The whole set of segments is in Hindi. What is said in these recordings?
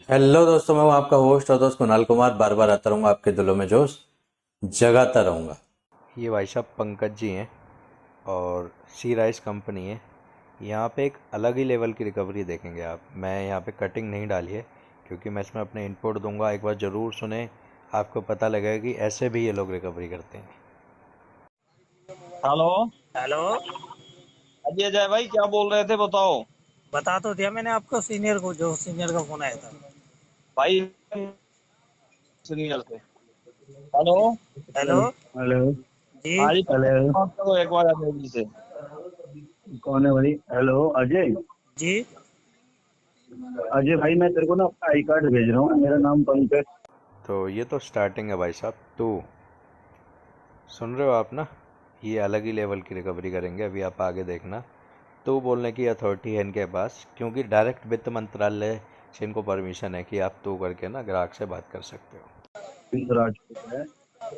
हेलो दोस्तों, मैं हूं आपका होस्ट और दोस्त कुणाल कुमार। बार बार आता रहूंगा, आपके दिलों में जोश जगाता रहूंगा। ये भाई साहब पंकज जी हैं और सी राइस कंपनी है। यहाँ पे एक अलग ही लेवल की रिकवरी देखेंगे आप। मैं यहाँ पे कटिंग नहीं डाली है क्योंकि मैं इसमें अपने इनपुट दूंगा। एक बार ज़रूर सुने, आपको पता लगेगा कि ऐसे भी ये लोग रिकवरी करते हैं। हेलो। हेलो। अजय जय भाई, क्या बोल रहे थे बताओ। बता तो दिया मैंने आपको, सीनियर को, जो सीनियर का फोन आया था। भाई सीनियर से। हेलो। हेलो। हेलो। जी। हाँ जी, हेलो। बात करो एक बार अजय जी से। कौन है भाई? हेलो अजय। जी। अजय भाई, मैं तेरे को ना अपना आई कार्ड भेज रहा हूँ। मेरा नाम पंकज। तो ये तो स्टार्टिंग है भाई साहब। तो सुन रहे हो आप ना, ये अलग ही लेवल की रिकवरी करेंगे। अभी आप आगे देखना। तो बोलने की अथॉरिटी है इनके पास, क्योंकि डायरेक्ट वित्त मंत्रालय से इनको परमिशन है कि आप तो करके ना ग्राहक से बात कर सकते हो। राजपूत है।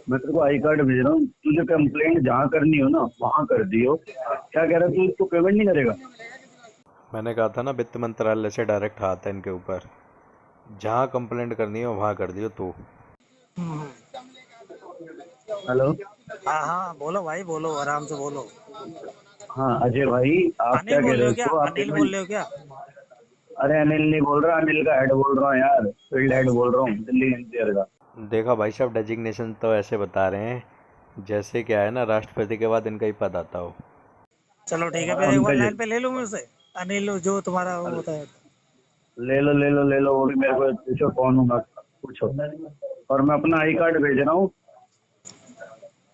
मैं तेरे को आई कार्ड भेज रहा हूँ। तुझे कंप्लेंट जहाँ करनी हो ना वहाँ कर दियो। क्या कह रहा है तू? इसको पेमेंट नहीं करेगा? मैंने कहा था ना, वित्त मंत्रालय से डायरेक्ट हाथ है इनके ऊपर। जहाँ कंप्लेंट करनी हो वहाँ कर दियो तो। हम्म। हेलो। हाँ हाँ, बोलो भाई, बोलो, आराम से बोलो। हाँ अजय भाई, आप अनिल क्या कह बोल रहे रहे हो? हो क्या? इसको आप अनिल बोल पेमेंट। रहे हो क्या? अरे अनिल नहीं बोल रहा, अनिल का हेड बोल रहा हूँ यार। फील्ड हेड बोल रहा हूँ, दिल्ली एनसीआर का। देखा भाई साहब, डेजिग्नेशन तो ऐसे बता रहे हैं जैसे क्या है ना, राष्ट्रपति के बाद इनका ही पद आता हो। चलो ठीक है, फिर एक बार पंकज। लाइन पे ले लूँ मैं उसे। अनिल, जो तुम्हारा वो होता है। ले लो ले लो ले लो, वो भी मेरे को पूछो कौन हूँ मैं। पूछो। और मैं अपना आई कार्ड भेज रहा हूँ।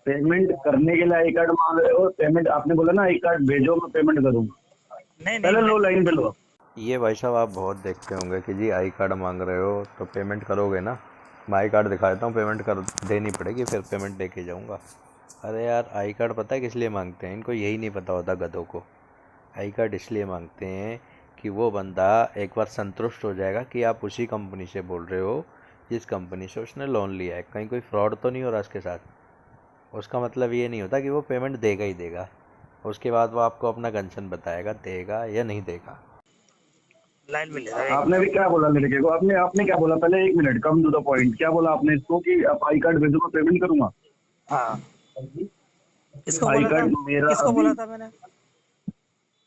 पेमेंट करने के लिए आई कार्ड मांग रहे हो? पेमेंट आपने बोला ना आई कार्ड भेजो, मैं पेमेंट करूंगा। नहीं नहीं, पहले मैं लो, लाइन पे लो। ये भाई साहब आप बहुत देखते होंगे कि जी आई कार्ड मांग रहे हो तो पेमेंट करोगे ना। मैं आई कार्ड दिखा देता हूँ, पेमेंट कर देनी पड़ेगी, फिर पेमेंट दे के जाऊँगा। अरे यार, आई कार्ड पता है किस लिए मांगते हैं? इनको यही नहीं पता होता गधों को। आई कार्ड इसलिए मांगते हैं कि वो बंदा एक बार संतुष्ट हो जाएगा कि आप उसी कंपनी से बोल रहे हो जिस कंपनी से उसने लोन लिया है। कहीं कोई फ्रॉड तो नहीं हो रहा उसके साथ। उसका मतलब ये नहीं होता कि वो पेमेंट देगा ही देगा। उसके बाद वो आपको अपना कंसर्न बताएगा, देगा या नहीं देगा। लाइन में ले रहा हूँ, एक आपने भी क्या बोला लड़के को? आपने आपने क्या बोला? पहले एक minute, come to the point. क्या बोला आपने इसको कि आप आई कार्ड भेजो, मैं पेमेंट करूंगा? मिनट। हाँ। किसको आई बोला था? कार्ड मेरा किसको अभी। बोला था मैंने?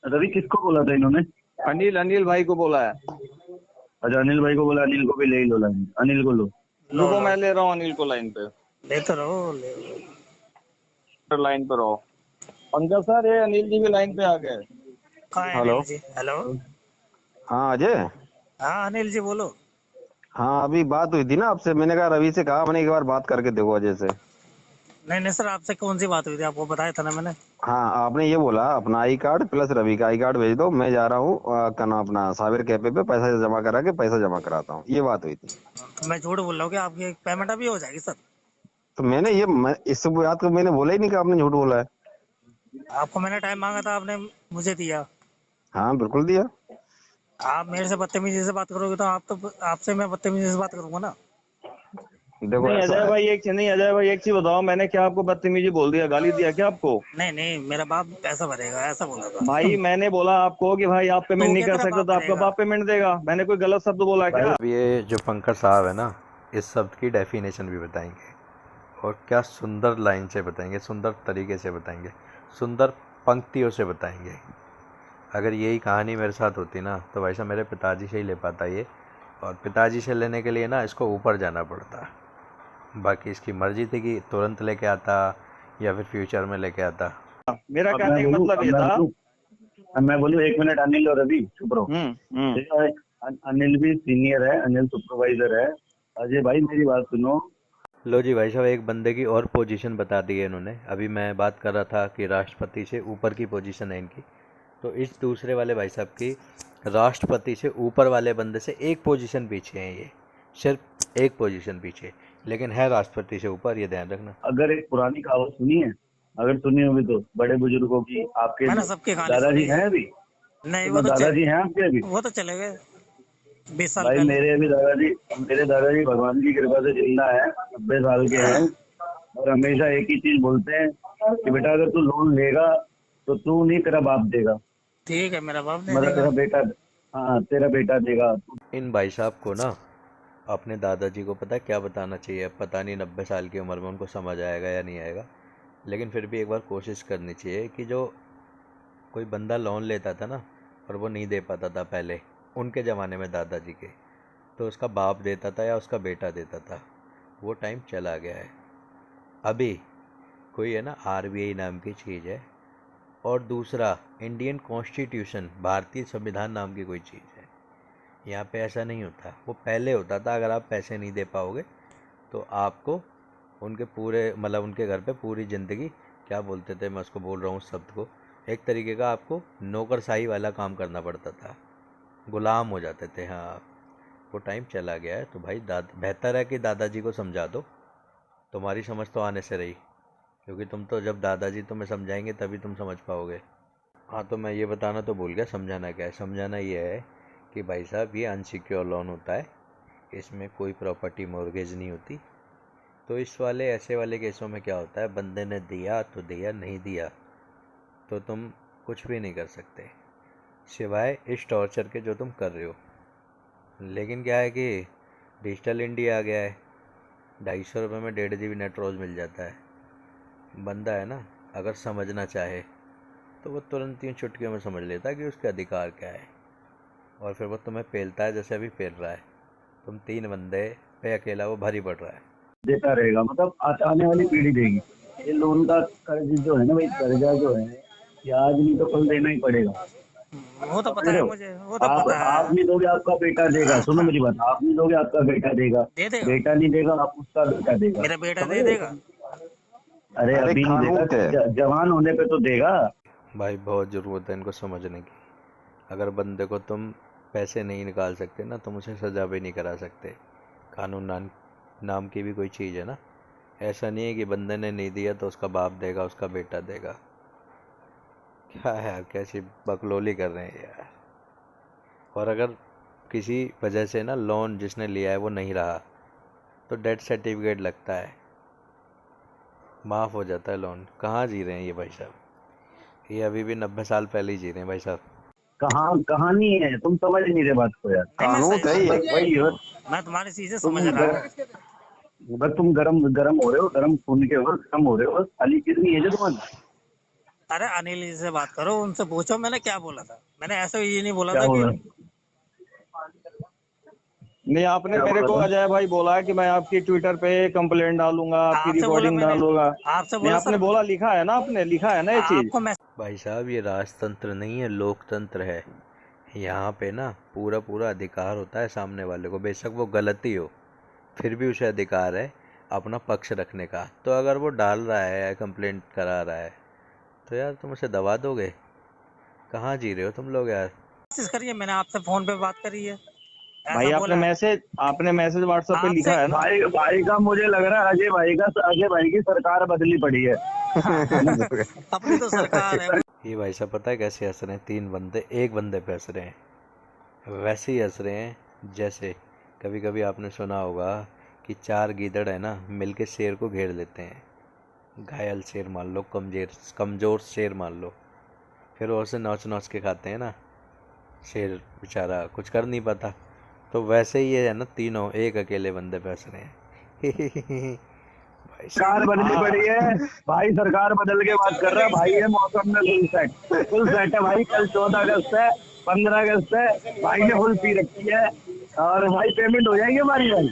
रवि, किसको बोला था इन्होंने? अनिल अनिल भाई को बोला है। अच्छा, अनिल भाई को बोला। अनिल को भी ले ही लो लाइन, अनिल को लो। लो रुको, लो। मैं ले रहा हूँ अनिल को लाइन पे। लेते रहो, ले लो। लाइन पे रहो। पंकज सर, ये अनिल जी भी लाइन पे आ गए। कहाँ है हेलो। अनिल जी? हेलो। हाँ अजय। हाँ अनिल जी, बोलो। हाँ अभी बात हुई थी ना आपसे, मैंने कहा रवि से कहा मैंने एक बार बात करके देखो अजय से। नहीं नहीं सर, आपसे कौन सी बात हुई थी? आपको बताया था ना मैंने। हाँ आपने ये बोला अपना आई कार्ड प्लस रवि का आई कार्ड भेज दो, मैं जा रहा हूँ क्या नाम अपना साबिर कैफे पे पैसा जमा करा के पैसा जमा कराता हूँ, ये बात हुई थी। मैं झूठ बोल रहा हूँ कि आपकी पेमेंट अभी हो जाएगी सर। तो मैंने इस बात को मैंने बोला ही नहीं कि आपने झूठ बोला है। आपको मैंने टाइम मांगा था, आपने मुझे दिया। हाँ बिल्कुल दिया। आप मेरे से बदतमीजी से बात करोगे तो आपसे मैं बदतमीजी से बात करूंगा ना। देखो नहीं ऐसा अजय है। भाई, एक चीज, नहीं अजय भाई, एक चीज बताओ, मैंने क्या आपको बदतमीजी बोल दिया, गाली दिया क्या आपको? नहीं नहीं, मेरा बाप पैसा भरेगा, ऐसा बोला था। भाई मैंने बोला आपको कि भाई आप तो पेमेंट वो नहीं क्या कर तेरा सकते बाप तो आपका भरेगा? बाप पेमेंट देगा। मैंने कोई गलत शब्द बोला है क्या? अब ये जो पंकज साहब है ना, इस शब्द की डेफिनेशन भी बताएंगे और क्या सुंदर लाइन से बताएंगे, सुंदर तरीके से बताएंगे, सुंदर पंक्तियों से बताएंगे। अगर यही कहानी मेरे साथ होती ना तो भाई साहब मेरे पिताजी से ही ले पाता ये। और पिताजी से लेने के लिए ना इसको ऊपर जाना पड़ता। बाकी इसकी मर्जी थी कि तुरंत लेके आता या फिर फ्यूचर में लेके आता। मेरा अब मैं कहने का बोलूँ, मतलब अब ये मैं था। बोलूँ, अब मैं बोलूँ। एक मिनट, अनिल और रवि चुप रहो। हम्म। ठीक है। अनिल भी सीनियर है, अनिल सुपरवाइजर है। अजय भाई मेरी बात सुनो। लो जी भाई साहब, एक बंदे की और पोजीशन बता दी है इन्होंने। अभी मैं बात कर रहा था कि राष्ट्रपति से ऊपर की पोजीशन है इनकी। तो इस दूसरे वाले भाई साहब की राष्ट्रपति से ऊपर वाले बंदे से एक पोजीशन पीछे हैं ये। सिर्फ एक पोजीशन पीछे, लेकिन है राष्ट्रपति से ऊपर, ये ध्यान रखना। अगर एक पुरानी कहावत सुनी है, अगर सुनी होगी तो बड़े बुजुर्गों की, आपके मैंने सबकी कहानी दादाजी सुनी है। हैं अभी? नहीं, तो दादाजी हैं आपके अभी? वो तो चले गए 20 साल भाई पहले। मेरे अभी दादाजी, मेरे दादाजी भगवान की कृपा से जिंदा है, 90 साल के हैं। और हमेशा एक ही चीज बोलते हैं कि बेटा अगर तू लोन लेगा तो तू नहीं, तेरा बाप देगा। ठीक है, मेरा बाप नहीं मतलब देगा। तेरा बेटा। हाँ तेरा बेटा देगा। इन भाई साहब को ना अपने दादाजी को पता है क्या बताना चाहिए, पता नहीं 90 साल की उम्र में उनको समझ आएगा या नहीं आएगा, लेकिन फिर भी एक बार कोशिश करनी चाहिए कि जो कोई बंदा लोन लेता था ना और वो नहीं दे पाता था पहले उनके ज़माने में दादाजी के, तो उसका बाप देता था या उसका बेटा देता था। वो टाइम चला गया है। अभी कोई है ना आरबीआई नाम की चीज़ है, और दूसरा इंडियन कॉन्स्टिट्यूशन, भारतीय संविधान नाम की कोई चीज़ है। यहाँ पे ऐसा नहीं होता, वो पहले होता था। अगर आप पैसे नहीं दे पाओगे तो आपको उनके पूरे मतलब उनके घर पे पूरी ज़िंदगी, क्या बोलते थे, मैं उसको बोल रहा हूँ उस शब्द को, एक तरीके का आपको नौकरशाही वाला काम करना पड़ता था, गुलाम हो जाते थे। हाँ, वो टाइम चला गया है। तो भाई बेहतर है कि दादाजी को समझा दो, तुम्हारी समझ तो आने से रही, क्योंकि तुम तो जब दादाजी तुम्हें समझाएंगे तभी तुम समझ पाओगे। हाँ, तो मैं ये बताना तो भूल गया, समझाना क्या है। समझाना ये है कि भाई साहब ये अनसिक्योर लोन होता है, इसमें कोई प्रॉपर्टी मॉर्गेज नहीं होती। तो इस वाले ऐसे वाले केसों में क्या होता है, बंदे ने दिया तो दिया, नहीं दिया तो तुम कुछ भी नहीं कर सकते सिवाय इस टॉर्चर के जो तुम कर रहे हो। लेकिन क्या है कि डिजिटल इंडिया आ गया है, 250 रुपये में 1.5 GB नेट रोज़ मिल जाता है। बंदा है ना, अगर समझना चाहे तो वो तुरंत ही चुटकियों में समझ लेता है कि उसके अधिकार क्या है, और फिर वो तुम्हें पेलता है जैसे अभी पेल रहा है। तुम 3 बंदे पे अकेला वो भारी पड़ रहा है। देता रहेगा, मतलब आने वाली पीढ़ी देगी। ये लोन का कर्ज जो है ना भाई, कर्जा जो है ये आज नहीं तो कल देना ही पड़ेगा। वो तो समझ पता रहे है हो? मुझे, वो तो पता आप है। नहीं दोगे आपका बेटा देगा। सुनो मेरी बात, आप नहीं दोगे आपका बेटा देगा। दे देगा, बेटा नहीं देगा आप उसका बेटा देगा। मेरा बेटा समझ दे रहे देगा। हो? अरे अरे अभी नहीं कानून देगा, है। जवान होने पे तो देगा। भाई बहुत ज़रूरत है इनको समझने की। अगर बंदे को तुम पैसे नहीं निकाल सकते ना, तुम उसे सज़ा भी नहीं करा सकते। कानून नाम की भी कोई चीज़ है ना। ऐसा नहीं है कि बंदे ने नहीं दिया तो उसका बाप देगा, उसका बेटा देगा। क्या है यार, कैसी बकलोली कर रहे हैं यार। और अगर किसी वजह से ना लोन जिसने लिया है वो नहीं रहा, तो डेथ सर्टिफिकेट लगता है, माफ़ हो जाता है लोन। कहाँ जी रहे हैं ये भाई साहब, ये अभी भी 90 साल पहले ही जी रहे हैं भाई साहब। कहानी है, तुम समझ नहीं रहे बात को यार। नहीं मैं कानून है सही, ये। बस वही है, मैं तुम्हारी चीजें तुम समझ रहा हूँ। बस तुम गरम गरम हो रहे हो, गरम खून के हो, गरम हो रहे हो, बस खाली कितनी है जो तुम्हारी। अरे अनिल जी से बात करो, उनसे पूछो मैंने क्या बोला था। मैंने ऐसा ये नहीं बोला क्या था कि बोला? नहीं, आपने क्या मेरे बोला को था? अजय भाई बोला है कि मैं आपकी ट्विटर पे कंप्लेंट डालूंगा, आपकी आपसे बोला रिकॉर्डिंग मैंने, डालूंगा। आपसे नहीं, बोला आपने सर, बोला, लिखा है ना, आपने लिखा है ना ये चीज। आपको मैं भाई साहब ये राजतंत्र नहीं है, लोकतंत्र है। यहाँ पे ना पूरा पूरा अधिकार होता है सामने वाले को, बेशक वो गलती हो फिर भी उसे अधिकार है अपना पक्ष रखने का। तो अगर वो डाल रहा है या कंप्लेंट करा रहा है तो यार तुम उसे दबा दोगे? कहाँ जी रहे हो तुम लोग यार। कोशिश करिए, मैंने आपसे फोन पे बात करी है, भाई ऐसा बोला है आपने मैसेज व्हाट्सएप पे आपसे। लिखा है ना। भाई भाई का मुझे लग रहा है अजय भाई की सरकार बदली पड़ी है। है ना? अपनी तो सरकार है। ये भाई साहब पता है कैसे हंस रहे हैं, 3 बंदे एक बंदे पे हंस रहे हैं, वैसे ही हंस रहे हैं जैसे कभी कभी आपने सुना होगा कि 4 गीदड़ है ना मिलके शेर को घेर लेते हैं। घायल शेर मान लो, कमजोर शेर मान लो, फिर वो उसे नोच नोच के खाते हैं ना। शेर बेचारा कुछ कर नहीं पाता। तो वैसे ही ये है ना, तीनों एक अकेले बंदे पे हंस रहे हैं। भाई साहब सरकार बदली पड़ी है भाई, सरकार बदल के बात कर रहा है भाई। ये मौसम में फुल सेट है भाई। कल 14 अगस्त है, 15 अगस्त है, भाई ने फुल पी रखी है। और भाई पेमेंट हो जाएगी हमारी भाई।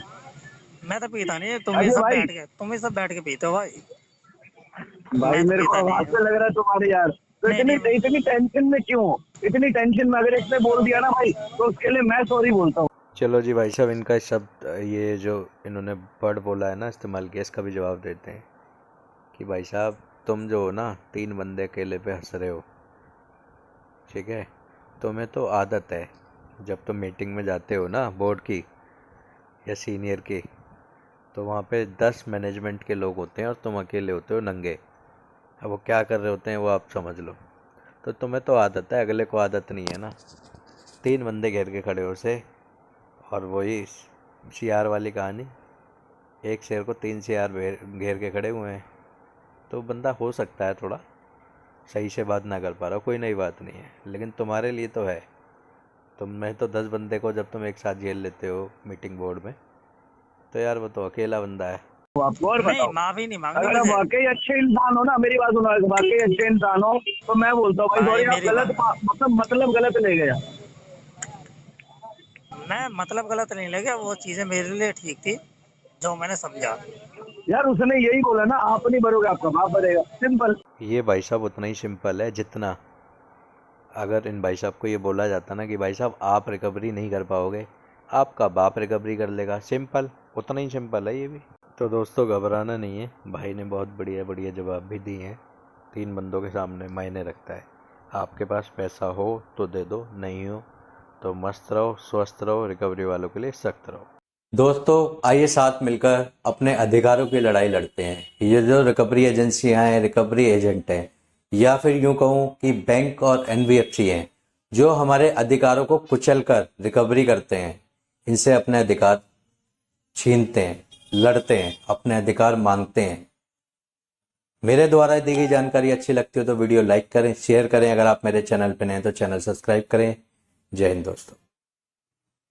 मैं तो पीता नहीं, तुम ही अजय सब भाई, बैठ के, तुम ही सब बैठ के पीते हो भाई। भाई मैं तो मेरे को पीता नहीं आवाज हूँ। से लग रहा है तुम्हारे यार। तो नहीं नहीं इतनी टेंशन में क्यों? इतनी टेंशन में अगर इसने बोल दिया ना भाई, तो उसके लिए मैं सॉरी बोलता हूँ। चलो जी भाई साहब, इनका शब्द ये जो इन्होंने वर्ड बोला है ना, इस्तेमाल किया, इसका भी जवाब देते हैं कि भाई साहब तुम जो हो ना 3 बंदे अकेले पे हंस रहे हो, ठीक है, तुम्हें तो आदत है जब तुम मीटिंग में जाते हो ना बोर्ड की या सीनियर की, तो वहाँ पे 10 मैनेजमेंट के लोग होते हैं और तुम अकेले होते हो नंगे। अब वो क्या कर रहे होते हैं वो आप समझ लो। तो तुम्हें तो आदत है, अगले को आदत नहीं है ना। 3 बंदे घेर के खड़े हो से, और वही सियार वाली कहानी, एक शेर को 3 सियार घेर के खड़े हुए हैं। तो बंदा हो सकता है थोड़ा सही से बात ना कर पा रहा हो, कोई नई बात नहीं है, लेकिन तुम्हारे लिए तो है। तुम्हें तो 10 बंदे को जब तुम एक साथ झेल लेते हो मीटिंग बोर्ड में, तो यार वो तो अकेला बंदा है। आपको और नहीं बताओ, माफी नहीं मांगनी अगर आप मुझे। वाकई अच्छे इंसान हो ना, मेरी बात सुनो, अगर वाकई अच्छे इंसान हो तो मैं बोलता हूँ भाई भाई सॉरी, आप मेरी गलत मतलब गलत ले गए। मैं मतलब गलत नहीं लगे, वो चीजें मेरे लिए ठीक थी जो मैंने समझा। यार उसने यही बोला ना, आप नहीं भरोगे आपका बाप भरेगा, सिंपल। ये भाई साहब उतना ही सिंपल है जितना अगर इन भाई साहब को ये बोला जाता ना कि भाई साहब आप रिकवरी नहीं कर पाओगे, आपका बाप रिकवरी कर लेगा। सिंपल, उतना ही सिंपल है ये भी। तो दोस्तों घबराना नहीं है, भाई ने बहुत बढ़िया बढ़िया जवाब भी दिए हैं। 3 बंदों के सामने मायने रखता है। आपके पास पैसा हो तो दे दो, नहीं हो तो मस्त रहो, स्वस्थ रहो, रिकवरी वालों के लिए सख्त रहो। दोस्तों आइए साथ मिलकर अपने अधिकारों की लड़ाई लड़ते हैं। ये जो रिकवरी एजेंसियां हैं, रिकवरी एजेंट हैं, या फिर यूं कहूं कि बैंक और एनबीएफसी हैं, जो हमारे अधिकारों को कुचल कर रिकवरी करते हैं, इनसे अपने अधिकार छीनते हैं, लड़ते हैं, अपने अधिकार मांगते हैं। मेरे द्वारा दी गई जानकारी अच्छी लगती हो तो वीडियो लाइक करें, शेयर करें। अगर आप मेरे चैनल पर नए हैं तो चैनल सब्सक्राइब करें। जय हिंद दोस्तों।